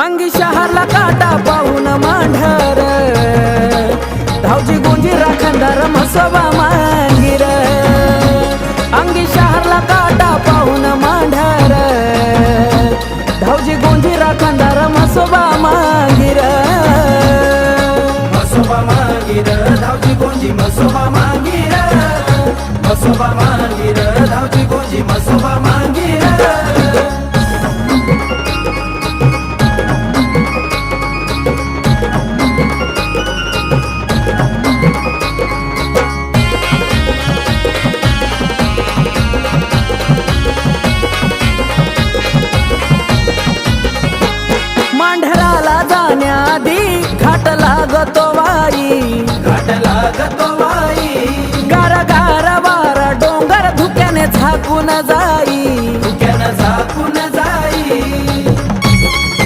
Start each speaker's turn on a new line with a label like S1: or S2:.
S1: अंगी शहरला काटा पाहून मांढर धावजी गुंजी राखंदार म्हसोबा मांगीर अंगी शहरला काटा पाहून मांढर धावजी गुंजी राखंदार म्हसोबा मांगीर
S2: म्हसोबा मांगीर धावजी गुंजी म्हसोबा मांगीर म्हसोबा मांगीर धावजी गुंजी म्हसोबा मांगीर
S1: मांढराला जाण्याआधी घाट लागतो वाई
S2: घाट लागतो वाई
S1: गार गार वारा डोंगर धुक्याने झाकून जाई